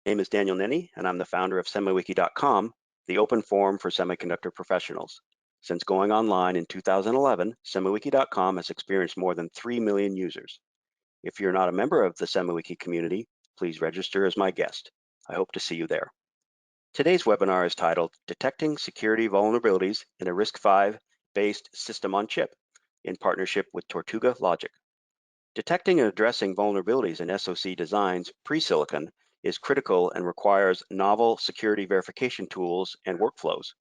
My name is Daniel Nenny, and I'm the founder of SemiWiki.com, the open forum for semiconductor professionals. Since going online in 2011, SemiWiki.com has experienced more than 3 million users. If you're not a member of the SemiWiki community, please register as my guest. I hope to see you there. Today's webinar is titled Detecting Security Vulnerabilities in a RISC-V-based System on Chip in partnership with Tortuga Logic. Detecting and addressing vulnerabilities in SoC designs pre-silicon is critical and requires novel security verification tools and workflows.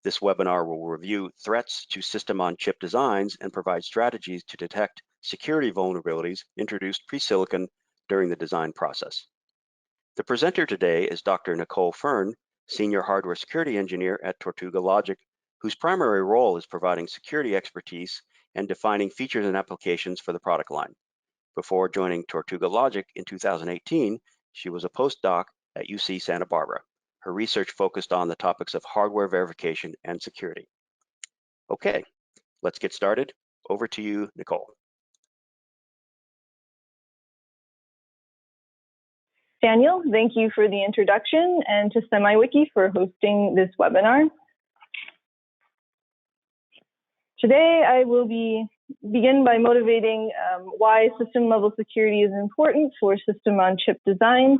This webinar will review threats to system-on-chip designs and provide strategies to detect security vulnerabilities introduced pre-silicon during the design process. The presenter today is Dr. Nicole Fern, Senior Hardware Security Engineer at Tortuga Logic, whose primary role is providing security expertise and defining features and applications for the product line. Before joining Tortuga Logic in 2018, she was a postdoc at UC Santa Barbara. Her research focused on the topics of hardware verification and security. Okay, let's get started. Over to you, Nicole. Daniel, thank you for the introduction, and to SemiWiki for hosting this webinar. Today, I will begin by motivating why system-level security is important for system-on-chip designs,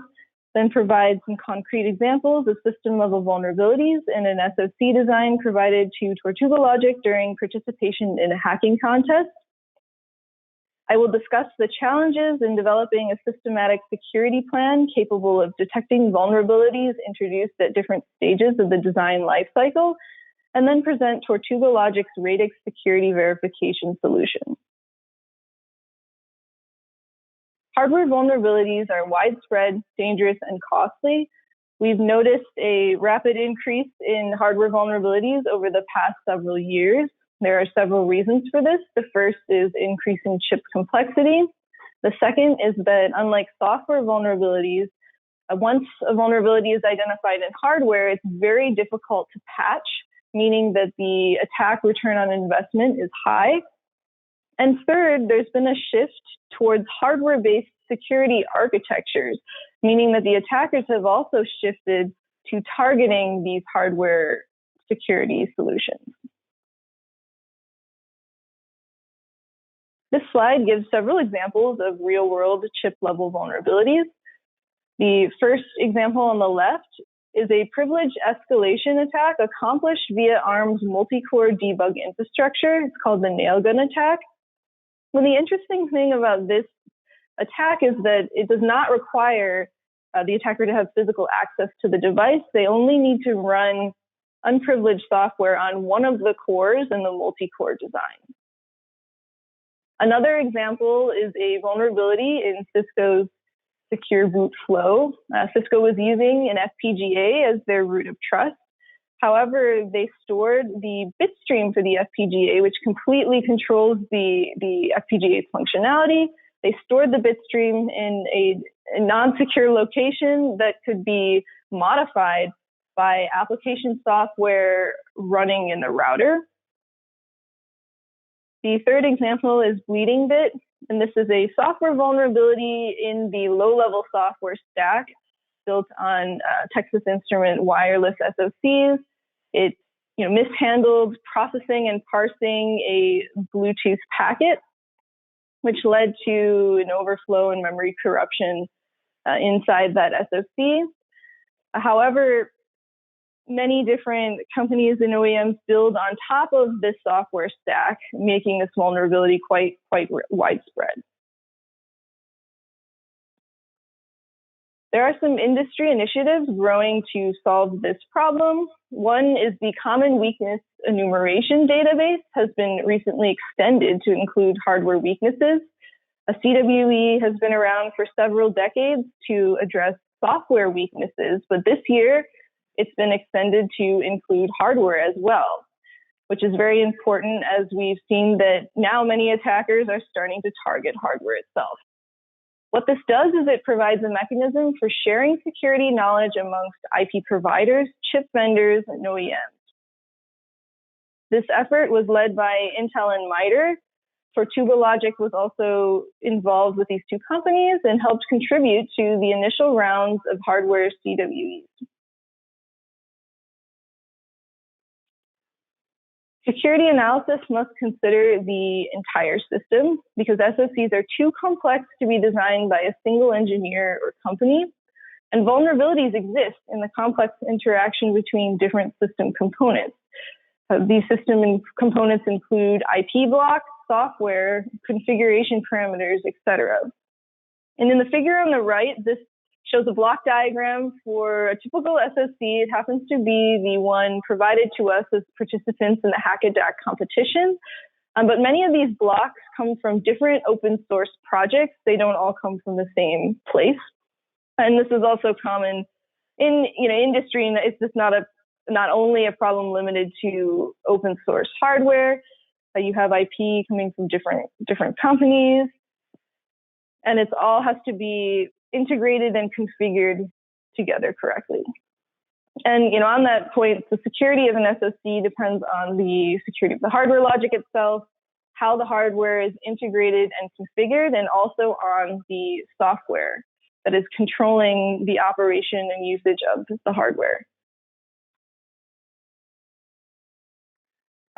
then provide some concrete examples of system-level vulnerabilities in an SoC design provided to Tortuga Logic during participation in a hacking contest. I will discuss the challenges in developing a systematic security plan capable of detecting vulnerabilities introduced at different stages of the design lifecycle, and then present Tortuga Logic's Radix security verification solution. Hardware vulnerabilities are widespread, dangerous, and costly. We've noticed a rapid increase in hardware vulnerabilities over the past several years. There are several reasons for this. The first is increasing chip complexity. The second is that unlike software vulnerabilities, once a vulnerability is identified in hardware, it's very difficult to patch, meaning that the attack return on investment is high. And third, there's been a shift towards hardware-based security architectures, meaning that the attackers have also shifted to targeting these hardware security solutions. This slide gives several examples of real-world chip-level vulnerabilities. The first example on the left is a privilege escalation attack accomplished via ARM's multi-core debug infrastructure. It's called the nail gun attack. Well, the interesting thing about this attack is that it does not require the attacker to have physical access to the device. They only need to run unprivileged software on one of the cores in the multi-core design. Another example is a vulnerability in Cisco's secure boot flow. Cisco was using an FPGA as their root of trust. However, they stored the bit stream for the FPGA, which completely controls the FPGA's functionality. They stored the bit stream in a non-secure location that could be modified by application software running in the router. The third example is bleeding bit, and this is a software vulnerability in the low-level software stack built on Texas Instrument wireless SoCs. It mishandled processing and parsing a Bluetooth packet, which led to an overflow and memory corruption inside that SoC. However, many different companies and OEMs build on top of this software stack, making this vulnerability quite widespread. There are some industry initiatives growing to solve this problem. One is the Common Weakness Enumeration Database has been recently extended to include hardware weaknesses. A CWE has been around for several decades to address software weaknesses, but this year it's been extended to include hardware as well, which is very important as we've seen that now many attackers are starting to target hardware itself. What this does is it provides a mechanism for sharing security knowledge amongst IP providers, chip vendors, and OEMs. This effort was led by Intel and MITRE Tortuga Logic was also involved with these two companies and helped contribute to the initial rounds of hardware CWEs. Security analysis must consider the entire system because SOCs are too complex to be designed by a single engineer or company, and vulnerabilities exist in the complex interaction between different system components. These system components include IP blocks, software, configuration parameters, etc. And in the figure on the right, this shows a block diagram for a typical SOC. It happens to be the one provided to us as participants in the Hack DAC competition. But many of these blocks come from different open source projects. They don't all come from the same place. And this is also common in industry, and it's just not only a problem limited to open source hardware, but you have IP coming from different companies, and it all has to be integrated and configured together correctly. And on that point, the security of an SOC depends on the security of the hardware logic itself, how the hardware is integrated and configured, and also on the software that is controlling the operation and usage of the hardware.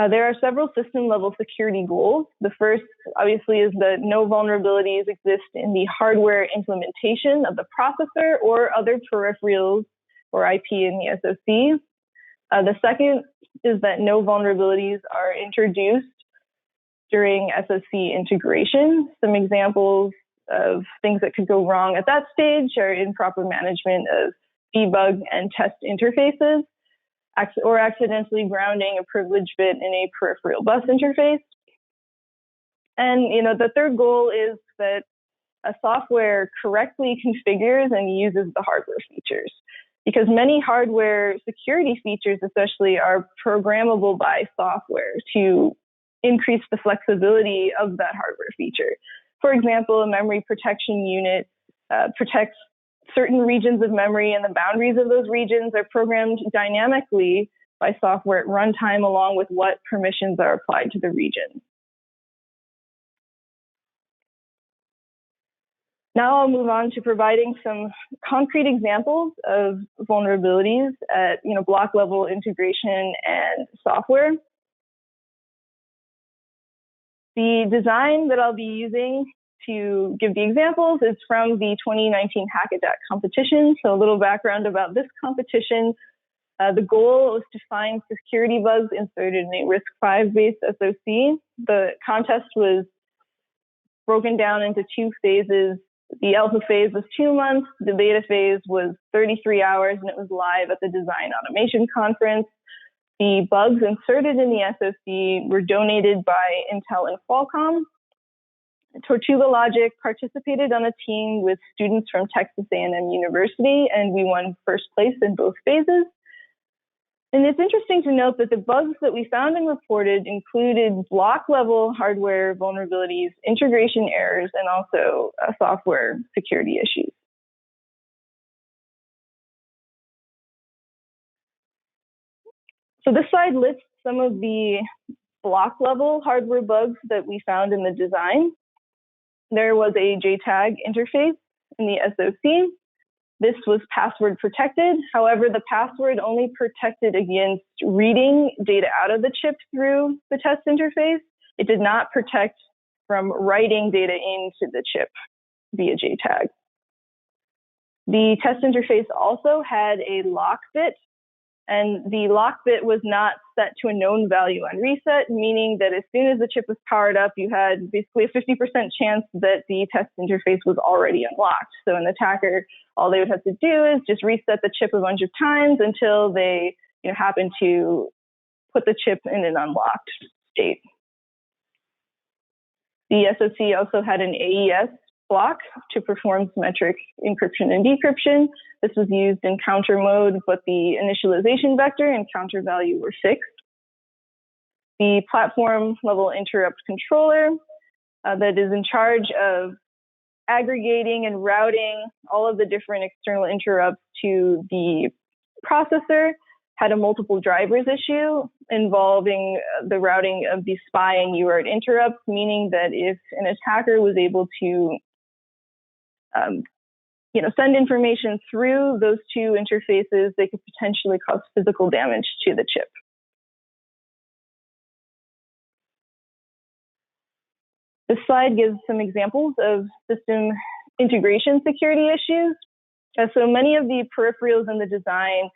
There are several system-level security goals. The first, obviously, is that no vulnerabilities exist in the hardware implementation of the processor or other peripherals or IP in the SOC. The second is that no vulnerabilities are introduced during SOC integration. Some examples of things that could go wrong at that stage are improper management of debug and test interfaces, or accidentally grounding a privilege bit in a peripheral bus interface. And the third goal is that a software correctly configures and uses the hardware features, because many hardware security features especially are programmable by software to increase the flexibility of that hardware feature. For example, a memory protection unit protects certain regions of memory, and the boundaries of those regions are programmed dynamically by software at runtime along with what permissions are applied to the region. Now I'll move on to providing some concrete examples of vulnerabilities at block level integration and software. The design that I'll be using to give the examples is from the 2019 Hack DAC Competition. So a little background about this competition. The goal was to find security bugs inserted in a RISC-V-based SOC. The contest was broken down into two phases. The alpha phase was 2 months. The beta phase was 33 hours, and it was live at the Design Automation Conference. The bugs inserted in the SOC were donated by Intel and Qualcomm. Tortuga Logic participated on a team with students from Texas A&M University, and we won first place in both phases. And it's interesting to note that the bugs that we found and reported included block-level hardware vulnerabilities, integration errors, and also software security issues. So this slide lists some of the block-level hardware bugs that we found in the design. There was a JTAG interface in the SOC. This was password protected. However, the password only protected against reading data out of the chip through the test interface. It did not protect from writing data into the chip via JTAG. The test interface also had a lock bit, and the lock bit was not set to a known value on reset, meaning that as soon as the chip was powered up, you had basically a 50% chance that the test interface was already unlocked. So an attacker, all they would have to do is just reset the chip a bunch of times until they happen to put the chip in an unlocked state. The SoC also had an AES block to perform symmetric encryption and decryption. This was used in counter mode, but the initialization vector and counter value were fixed. The platform level interrupt controller that is in charge of aggregating and routing all of the different external interrupts to the processor had a multiple drivers issue. involving the routing of the SPI and UART interrupts, meaning that if an attacker was able to send information through those two interfaces, they could potentially cause physical damage to the chip. This slide gives some examples of system integration security issues. So many of the peripherals in the design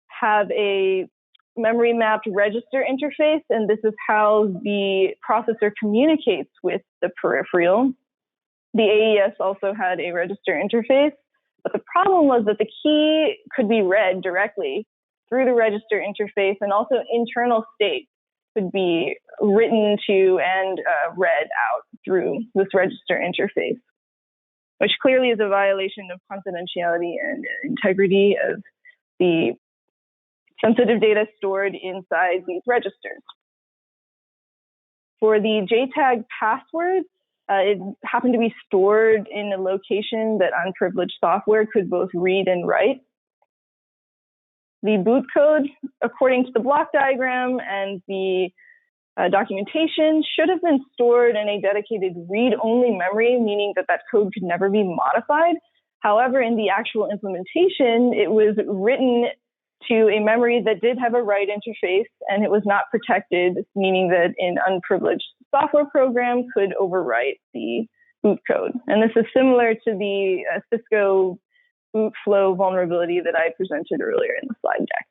have a memory mapped register interface, and this is how the processor communicates with the peripheral. The AES also had a register interface, but the problem was that the key could be read directly through the register interface, and also internal state could be written to and read out through this register interface, which clearly is a violation of confidentiality and integrity of the sensitive data stored inside these registers. For the JTAG password, it happened to be stored in a location that unprivileged software could both read and write. The boot code, according to the block diagram and the documentation, should have been stored in a dedicated read-only memory, meaning that that code could never be modified. However, in the actual implementation, it was written to a memory that did have a write interface, and it was not protected, meaning that an unprivileged software program could overwrite the boot code. And this is similar to the Cisco boot flow vulnerability that I presented earlier in the slide deck.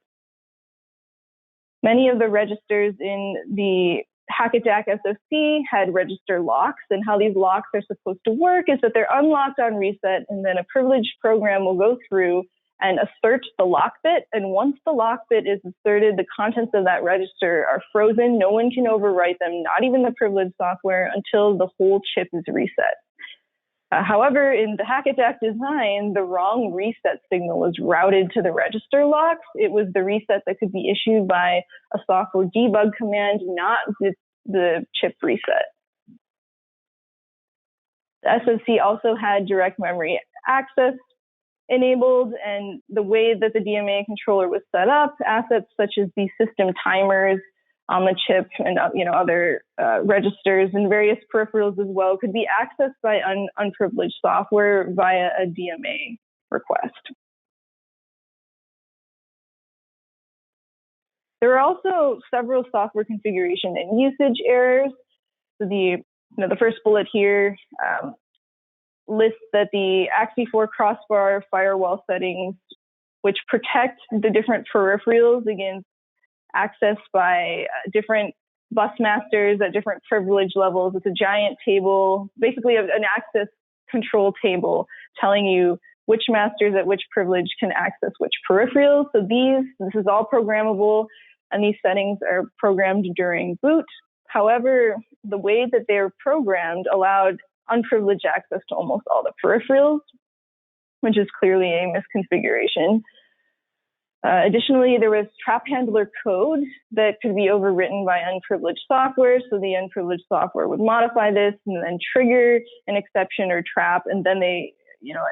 Many of the registers in the Hack DAC SoC had register locks, and how these locks are supposed to work is that they're unlocked on reset, and then a privileged program will go through and assert the lock bit. And once the lock bit is asserted, the contents of that register are frozen. No one can overwrite them, not even the privileged software, until the whole chip is reset. However, in the Hack DAC design, the wrong reset signal was routed to the register locks. It was the reset that could be issued by a software debug command, not the chip reset. The SoC also had direct memory access enabled, and the way that the DMA controller was set up, assets such as the system timers on the chip and other registers and various peripherals as well could be accessed by unprivileged software via a DMA request. There are also several software configuration and usage errors. So the first bullet here lists that the AXI4 crossbar firewall settings, which protect the different peripherals against access by different bus masters at different privilege levels. It's a giant table, basically an access control table telling you which masters at which privilege can access which peripherals. So this is all programmable, and these settings are programmed during boot. However, the way that they're programmed allowed unprivileged access to almost all the peripherals, which is clearly a misconfiguration. Additionally, there was trap handler code that could be overwritten by unprivileged software. So the unprivileged software would modify this and then trigger an exception or trap, and then they,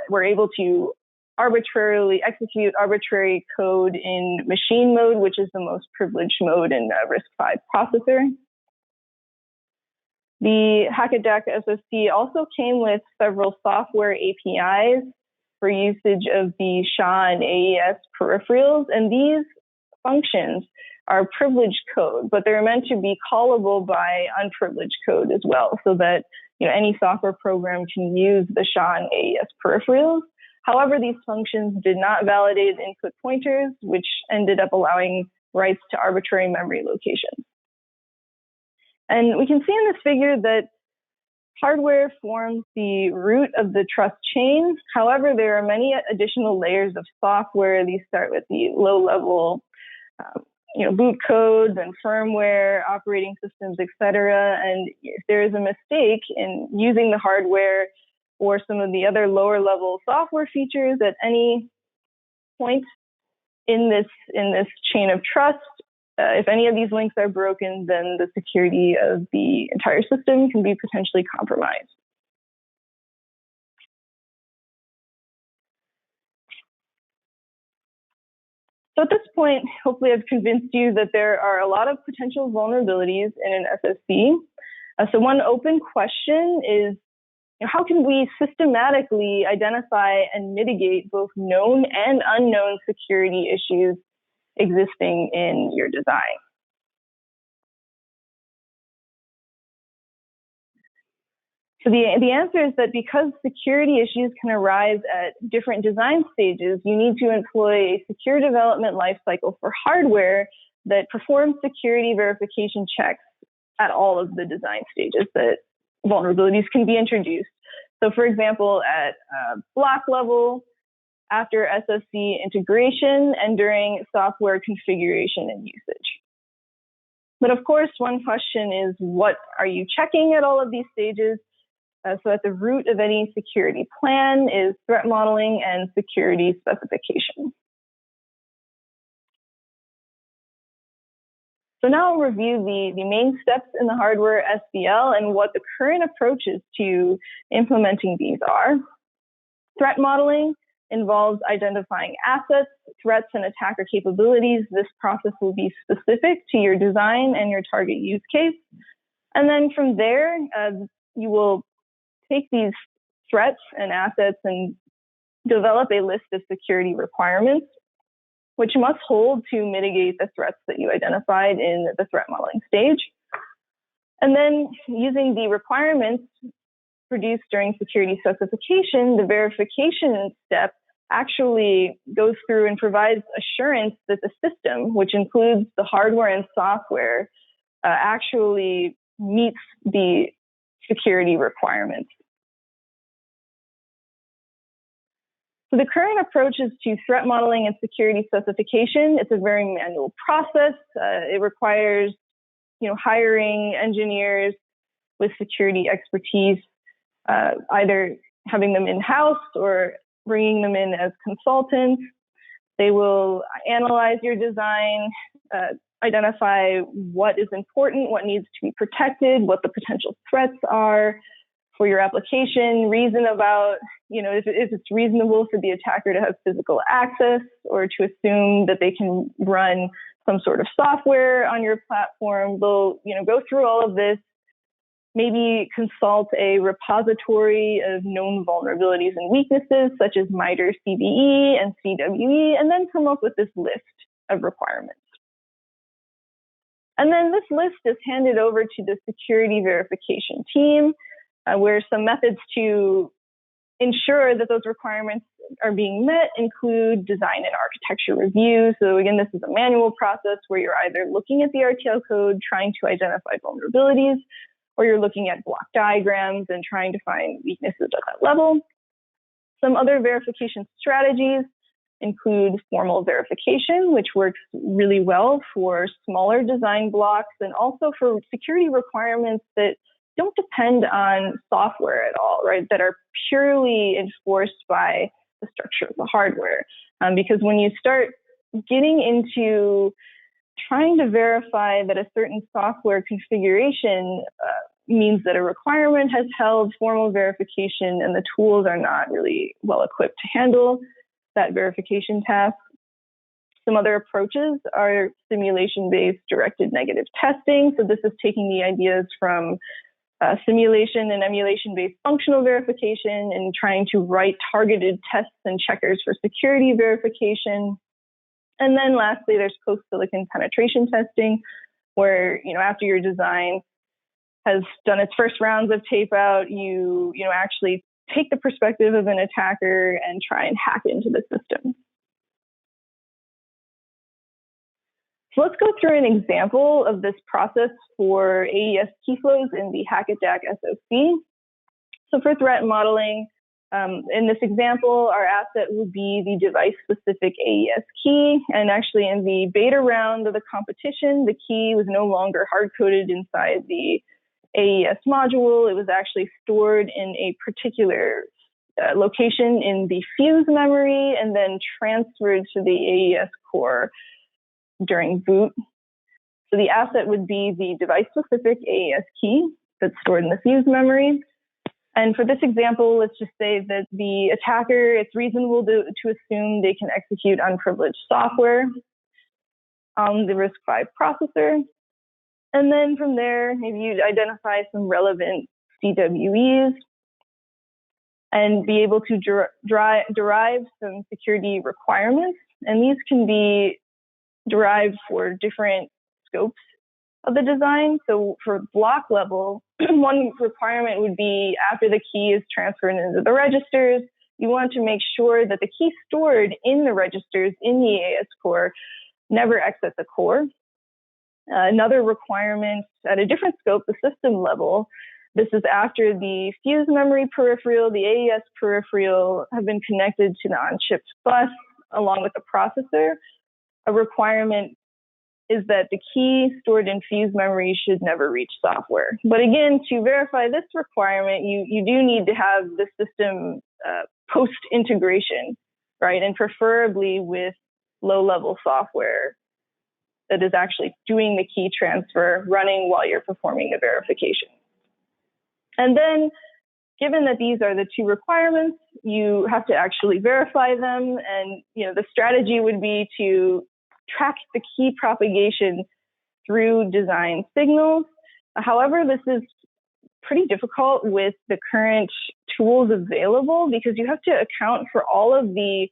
were able to arbitrarily execute arbitrary code in machine mode, which is the most privileged mode in a RISC-V processor. The Hack DAC SoC also came with several software APIs for usage of the SHA and AES peripherals, and these functions are privileged code, but they're meant to be callable by unprivileged code as well, so that any software program can use the SHA and AES peripherals. However, these functions did not validate input pointers, which ended up allowing writes to arbitrary memory locations. And we can see in this figure that hardware forms the root of the trust chain. However, there are many additional layers of software. These start with the low-level boot codes and firmware, operating systems, etc. And if there is a mistake in using the hardware or some of the other lower-level software features at any point in this chain of trust, if any of these links are broken, then the security of the entire system can be potentially compromised. So at this point, hopefully I've convinced you that there are a lot of potential vulnerabilities in an SSC. So one open question is, how can we systematically identify and mitigate both known and unknown security issues existing in your design? So the answer is that because security issues can arise at different design stages, you need to employ a secure development lifecycle for hardware that performs security verification checks at all of the design stages that vulnerabilities can be introduced. So for example, at block level, after SSC integration, and during software configuration and usage. But of course, one question is, what are you checking at all of these stages? So at the root of any security plan is threat modeling and security specification. So now I'll review the main steps in the hardware SDL and what the current approaches to implementing these are. Threat modeling involves identifying assets, threats, and attacker capabilities. This process will be specific to your design and your target use case. And then from there, you will take these threats and assets and develop a list of security requirements, which must hold to mitigate the threats that you identified in the threat modeling stage. And then using the requirements produced during security specification, the verification step actually goes through and provides assurance that the system, which includes the hardware and software, actually meets the security requirements. So the current approaches to threat modeling and security specification, it's a very manual process. It requires, hiring engineers with security expertise, either having them in-house or bringing them in as consultants. They will analyze your design, identify what is important, what needs to be protected, what the potential threats are for your application, reason about, if it's reasonable for the attacker to have physical access or to assume that they can run some sort of software on your platform. They'll, go through all of this, maybe consult a repository of known vulnerabilities and weaknesses, such as MITRE CVE and CWE, and then come up with this list of requirements. And then this list is handed over to the security verification team, where some methods to ensure that those requirements are being met include design and architecture review. So again, this is a manual process where you're either looking at the RTL code, trying to identify vulnerabilities, or you're looking at block diagrams and trying to find weaknesses at that level. Some other verification strategies include formal verification, which works really well for smaller design blocks and also for security requirements that don't depend on software at all, right? That are purely enforced by the structure of the hardware. Because when you start getting into trying to verify that a certain software configuration means that a requirement has held formal verification and the tools are not really well equipped to handle that verification task. Some other approaches are simulation-based directed negative testing. So this is taking the ideas from simulation and emulation-based functional verification and trying to write targeted tests and checkers for security verification. And then lastly, there's post-silicon penetration testing, where, after your design has done its first rounds of tape out, you actually take the perspective of an attacker and try and hack into the system. So let's go through an example of this process for AES key flows in the Hack DAC SoC. So for threat modeling, in this example, our asset would be the device-specific AES key. And actually in the beta round of the competition, the key was no longer hard-coded inside the AES module. It was actually stored in a particular location in the fuse memory and then transferred to the AES core during boot. So the asset would be the device-specific AES key that's stored in the fuse memory. And for this example, let's just say that the attacker, it's reasonable to assume they can execute unprivileged software on the RISC-V processor. And then from there, maybe you'd identify some relevant CWEs and be able to derive some security requirements. And these can be derived for different scopes of the design. So for block level, one requirement would be after the key is transferred into the registers, you want to make sure that the key stored in the registers in the AS core never exits the core. Another requirement at a different scope, the system level, this is after the fuse memory peripheral, the AES peripheral have been connected to the on-chip bus along with the processor. A requirement is that the key stored in fuse memory should never reach software. But again, to verify this requirement, you do need to have the system post-integration, right? And preferably with low-level software that is actually doing the key transfer running while you're performing the verification. And then, given that these are the two requirements, you have to actually verify them. And the strategy would be to track the key propagation through design signals. However, this is pretty difficult with the current tools available because you have to account for all of the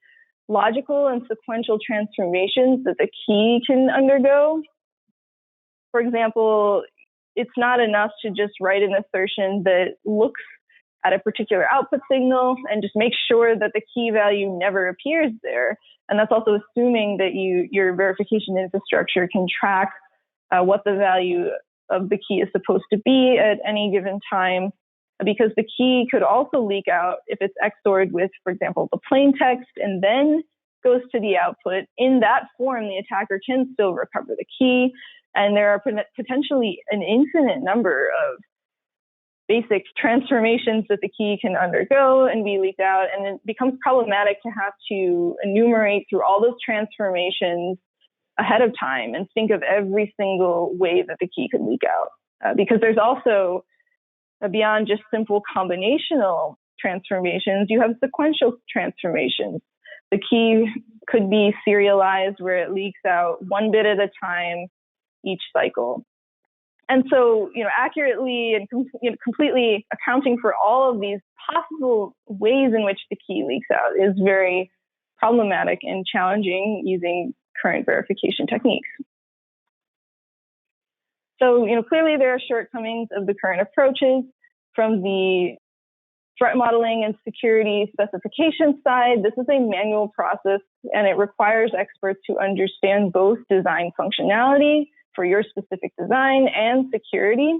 logical and sequential transformations that the key can undergo. For example, it's not enough to just write an assertion that looks at a particular output signal and just make sure that the key value never appears there. And that's also assuming that your verification infrastructure can track what the value of the key is supposed to be at any given time, because the key could also leak out if it's XORed with, for example, the plain text and then goes to the output. In that form, the attacker can still recover the key. And there are potentially an infinite number of basic transformations that the key can undergo and be leaked out. And it becomes problematic to have to enumerate through all those transformations ahead of time and think of every single way that the key could leak out. Because there's also, beyond just simple combinational transformations, you have sequential transformations. The key could be serialized where it leaks out one bit at a time each cycle. And so, accurately and completely accounting for all of these possible ways in which the key leaks out is very problematic and challenging using current verification techniques. So, clearly there are shortcomings of the current approaches. From the threat modeling and security specification side, this is a manual process and it requires experts to understand both design functionality for your specific design and security.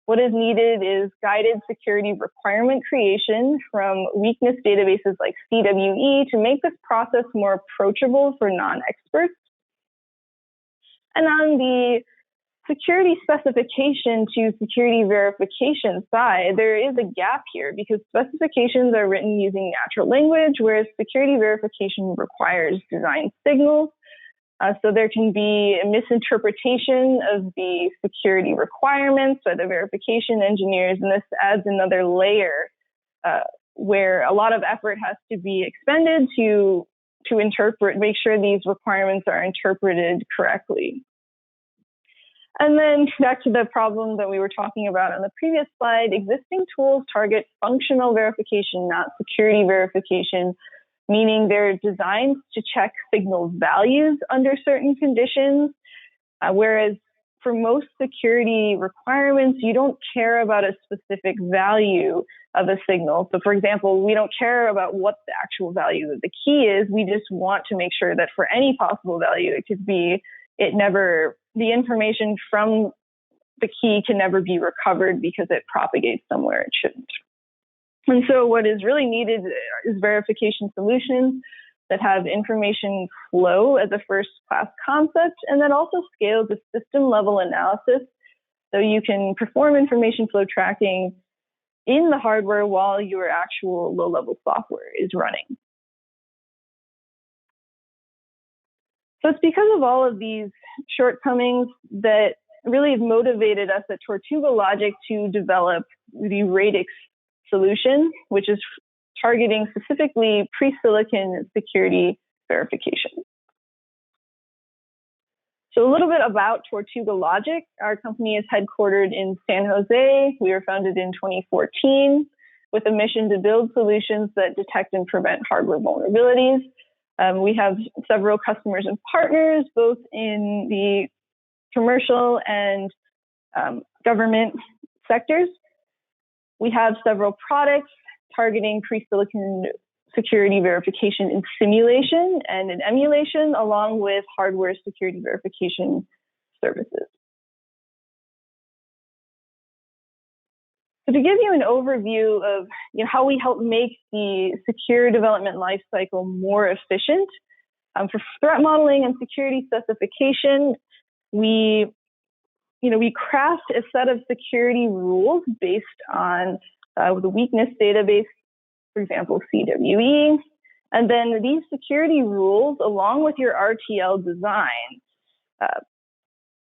What is needed is guided security requirement creation from weakness databases like CWE to make this process more approachable for non-experts. And on the security specification to security verification side, there is a gap here because specifications are written using natural language, whereas security verification requires design signals. So there can be a misinterpretation of the security requirements by the verification engineers, and this adds another layer where a lot of effort has to be expended to make sure these requirements are interpreted correctly. And then back to the problem that we were talking about on the previous slide, existing tools target functional verification, not security verification, meaning they're designed to check signal values under certain conditions, whereas for most security requirements, you don't care about a specific value of a signal. So for example, we don't care about what the actual value of the key is. We just want to make sure that for any possible value, it could be, the information from the key can never be recovered because it propagates somewhere it shouldn't. And so what is really needed is verification solutions that have information flow as a first-class concept and that also scale to system-level analysis so you can perform information flow tracking in the hardware while your actual low-level software is running. So it's because of all of these shortcomings that really motivated us at Tortuga Logic to develop the Radix solution, which is targeting specifically pre-silicon security verification. So a little bit about Tortuga Logic. Our company is headquartered in San Jose. We were founded in 2014 with a mission to build solutions that detect and prevent hardware vulnerabilities. We have several customers and partners, both in the commercial and government sectors. We have several products targeting pre-silicon security verification in simulation and in emulation, along with hardware security verification services. So to give you an overview of how we help make the secure development lifecycle more efficient, for threat modeling and security specification, we craft a set of security rules based on the weakness database, for example, CWE. And then these security rules, along with your RTL design,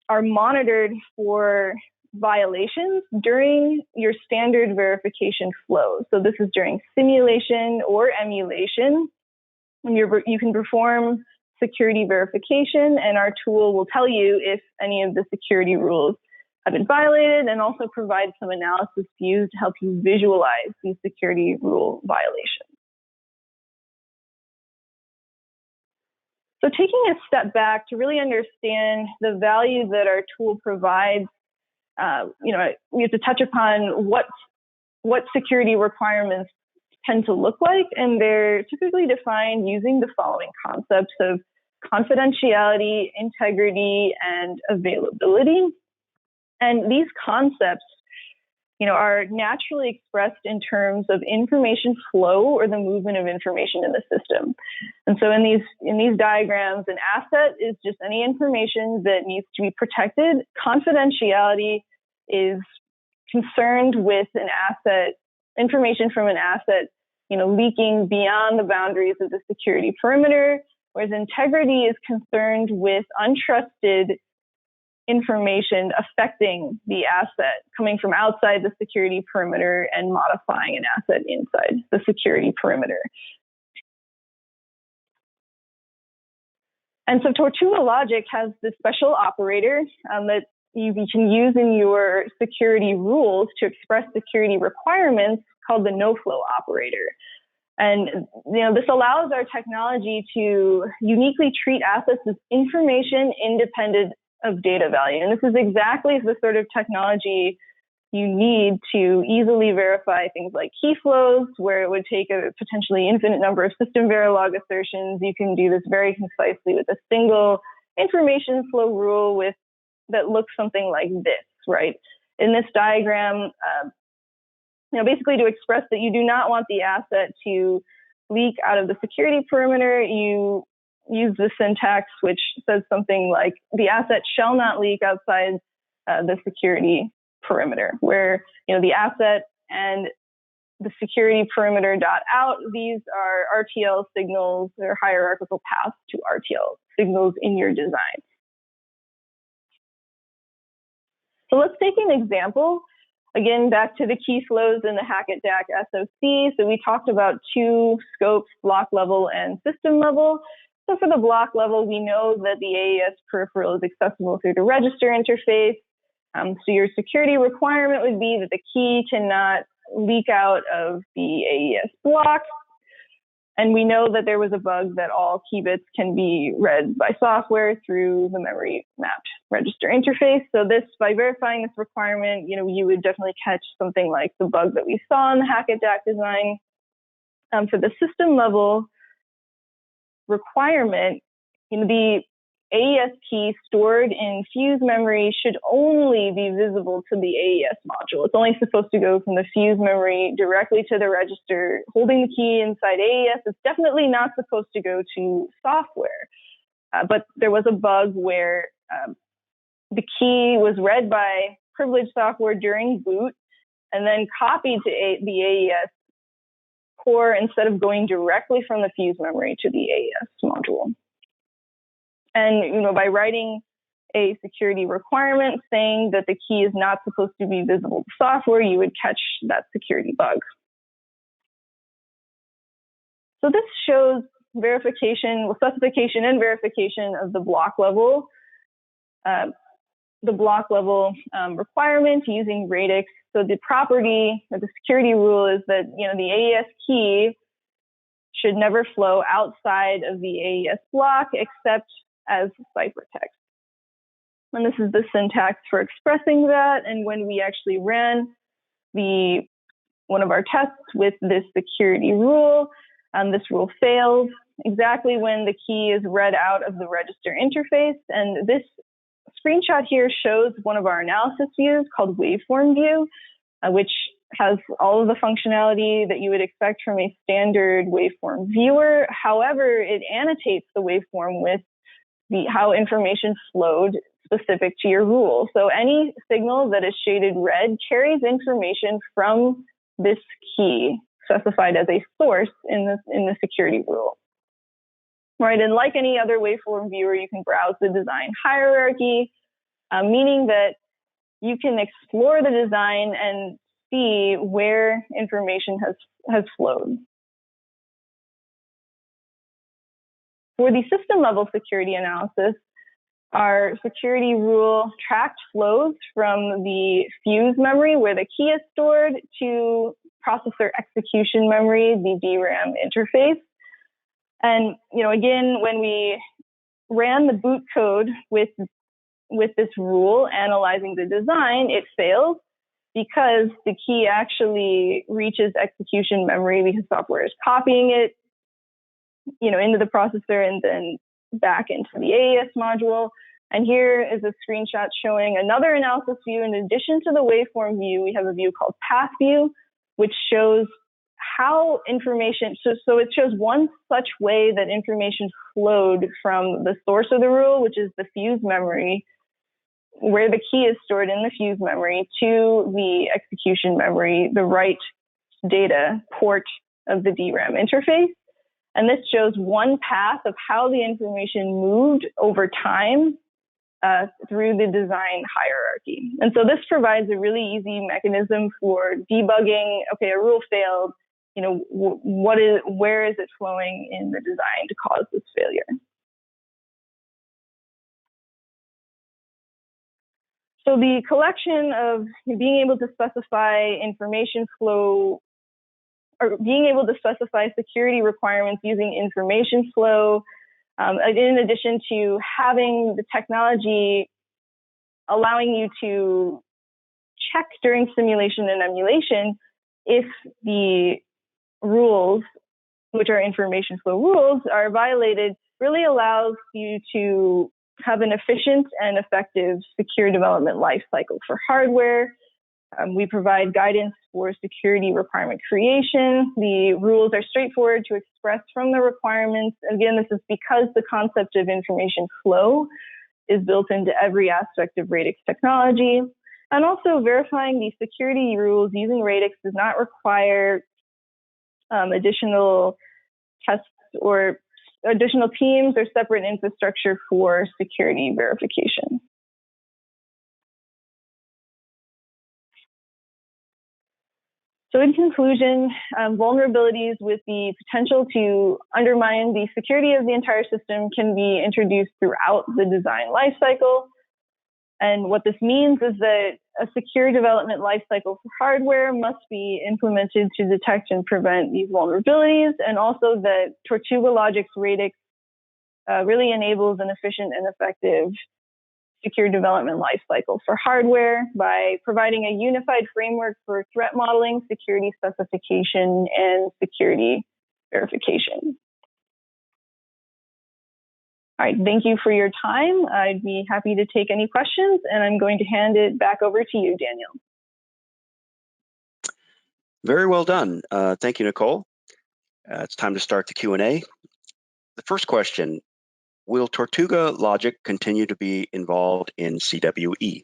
are monitored for violations during your standard verification flow. So this is during simulation or emulation. When you can perform security verification, and our tool will tell you if any of the security rules have been violated, and also provide some analysis views to help you visualize these security rule violations. So taking a step back to really understand the value that our tool provides, we have to touch upon what security requirements tend to look like, and they're typically defined using the following concepts of confidentiality, integrity, and availability. And these concepts, are naturally expressed in terms of information flow or the movement of information in the system. And so in these diagrams, an asset is just any information that needs to be protected. Confidentiality is concerned with an asset, information from an asset, leaking beyond the boundaries of the security perimeter, whereas integrity is concerned with untrusted information affecting the asset coming from outside the security perimeter and modifying an asset inside the security perimeter. And so Tortuga Logic has this special operator that you can use in your security rules to express security requirements called the no-flow operator. And this allows our technology to uniquely treat assets as information independent of data value. And this is exactly the sort of technology you need to easily verify things like key flows, where it would take a potentially infinite number of system verilog assertions. You can do this very concisely with a single information flow rule that looks something like this, right? In this diagram, basically to express that you do not want the asset to leak out of the security perimeter, you use the syntax which says something like the asset shall not leak outside the security perimeter, where the asset and the security perimeter dot out, these are RTL signals, they're hierarchical paths to RTL signals in your design. So let's take an example. Again, back to the key flows in the Hack DAC SoC. So we talked about two scopes, block level and system level. So for the block level, we know that the AES peripheral is accessible through the register interface. So your security requirement would be that the key cannot leak out of the AES block. And we know that there was a bug that all key bits can be read by software through the memory mapped register interface. So by verifying this requirement, you would definitely catch something like the bug that we saw in the Hack DAC design. For the system level requirement, the AES key stored in fuse memory should only be visible to the AES module. It's only supposed to go from the fuse memory directly to the register holding the key inside AES. It's definitely not supposed to go to software. But there was a bug where the key was read by privileged software during boot and then copied to the AES core instead of going directly from the fuse memory to the AES module. And by writing a security requirement saying that the key is not supposed to be visible to software, you would catch that security bug. So this shows verification, well, specification and verification of the block level requirement using Radix. So the property or the security rule is that the AES key should never flow outside of the AES block except as ciphertext. And this is the syntax for expressing that. And when we actually ran one of our tests with this security rule, this rule fails exactly when the key is read out of the register interface. And this screenshot here shows one of our analysis views called waveform view, which has all of the functionality that you would expect from a standard waveform viewer. However, it annotates the waveform with how information flowed specific to your rule. So any signal that is shaded red carries information from this key specified as a source in the security rule. Right, and like any other waveform viewer, you can browse the design hierarchy, meaning that you can explore the design and see where information has flowed. For the system level security analysis, our security rule tracked flows from the fuse memory where the key is stored to processor execution memory, the DRAM interface. And again, when we ran the boot code with this rule analyzing the design, it fails because the key actually reaches execution memory because software is copying it, into the processor and then back into the AES module. And here is a screenshot showing another analysis view. In addition to the waveform view, we have a view called path view, which shows how information, so it shows one such way that information flowed from the source of the rule, which is the fuse memory, where the key is stored in the fuse memory, to the execution memory, the write data port of the DRAM interface. And this shows one path of how the information moved over time through the design hierarchy. And so this provides a really easy mechanism for debugging. Okay, a rule failed. Where is it flowing in the design to cause this failure? So the collection of being able to specify information flow, or being able to specify security requirements using information flow, in addition to having the technology allowing you to check during simulation and emulation if the rules, which are information flow rules, are violated, really allows you to have an efficient and effective secure development lifecycle for hardware. We provide guidance for security requirement creation. The rules are straightforward to express from the requirements. Again, this is because the concept of information flow is built into every aspect of Radix technology. And also verifying the security rules using Radix does not require additional tests or additional teams or separate infrastructure for security verification. So in conclusion, vulnerabilities with the potential to undermine the security of the entire system can be introduced throughout the design lifecycle. And what this means is that a secure development lifecycle for hardware must be implemented to detect and prevent these vulnerabilities, and also that Tortuga Logic's Radix really enables an efficient and effective secure development lifecycle for hardware by providing a unified framework for threat modeling, security specification, and security verification. All right, thank you for your time. I'd be happy to take any questions, and I'm going to hand it back over to you, Daniel. Very well done. Thank you, Nicole. It's time to start the Q&A. The first question, will Tortuga Logic continue to be involved in CWE?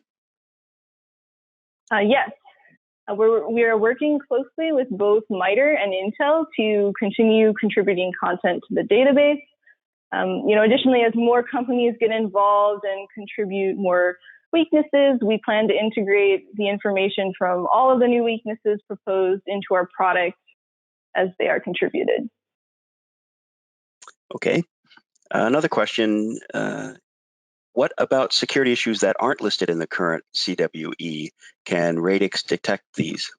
Yes. We are working closely with both MITRE and Intel to continue contributing content to the database. Additionally, as more companies get involved and contribute more weaknesses, we plan to integrate the information from all of the new weaknesses proposed into our product as they are contributed. Okay. Another question, what about security issues that aren't listed in the current CWE? Can Radix detect these?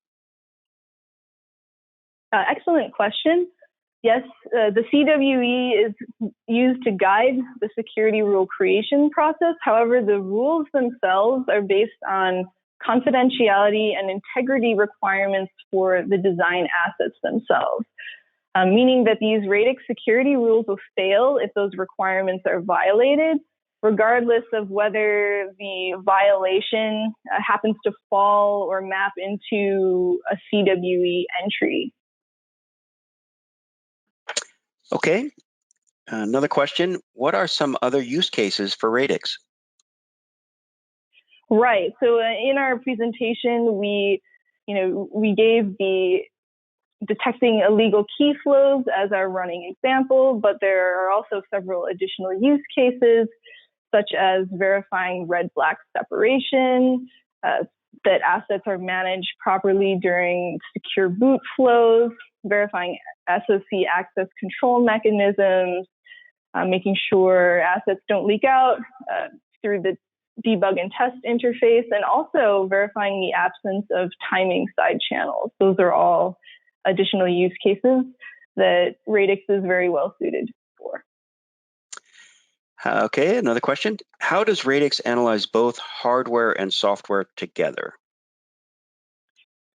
Excellent question. Yes, the CWE is used to guide the security rule creation process. However, the rules themselves are based on confidentiality and integrity requirements for the design assets themselves, meaning that these Radix security rules will fail if those requirements are violated, regardless of whether the violation happens to fall or map into a CWE entry. Okay. Another question, what are some other use cases for Radix? Right. So in our presentation, we gave the detecting illegal key flows as our running example, but there are also several additional use cases, such as verifying red-black separation, that assets are managed properly during secure boot flows, verifying SOC access control mechanisms, making sure assets don't leak out through the debug and test interface, and also verifying the absence of timing side channels. Those are all additional use cases that Radix is very well suited for. Okay, another question. How does Radix analyze both hardware and software together?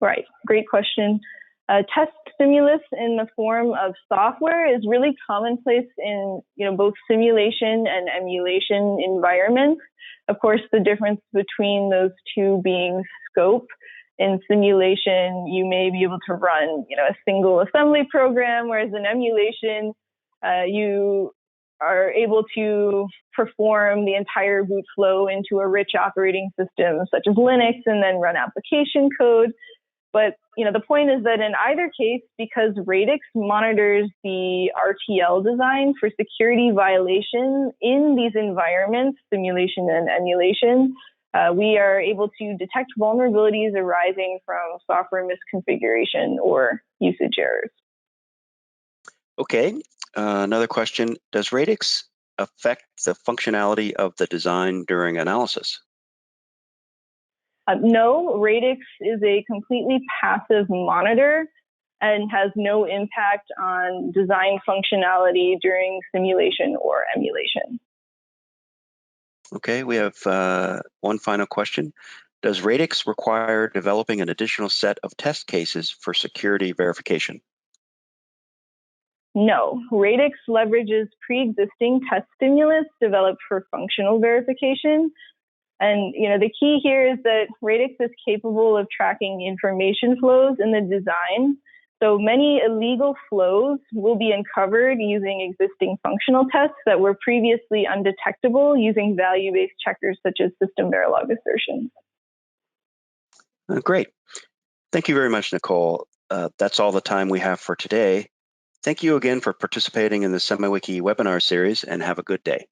Right, great question. Test stimulus in the form of software is really commonplace in both simulation and emulation environments. Of course, the difference between those two being scope. In simulation, you may be able to run a single assembly program, whereas in emulation, you are able to perform the entire boot flow into a rich operating system such as Linux and then run application code. But the point is that in either case, because Radix monitors the RTL design for security violation in these environments, simulation and emulation, we are able to detect vulnerabilities arising from software misconfiguration or usage errors. Okay, another question. Does Radix affect the functionality of the design during analysis? No, Radix is a completely passive monitor and has no impact on design functionality during simulation or emulation. Okay, we have one final question. Does Radix require developing an additional set of test cases for security verification? No, Radix leverages pre-existing test stimulus developed for functional verification. And the key here is that Radix is capable of tracking information flows in the design. So many illegal flows will be uncovered using existing functional tests that were previously undetectable using value-based checkers such as system Verilog assertions. Great. Thank you very much, Nicole. That's all the time we have for today. Thank you again for participating in the SemiWiki webinar series, and have a good day.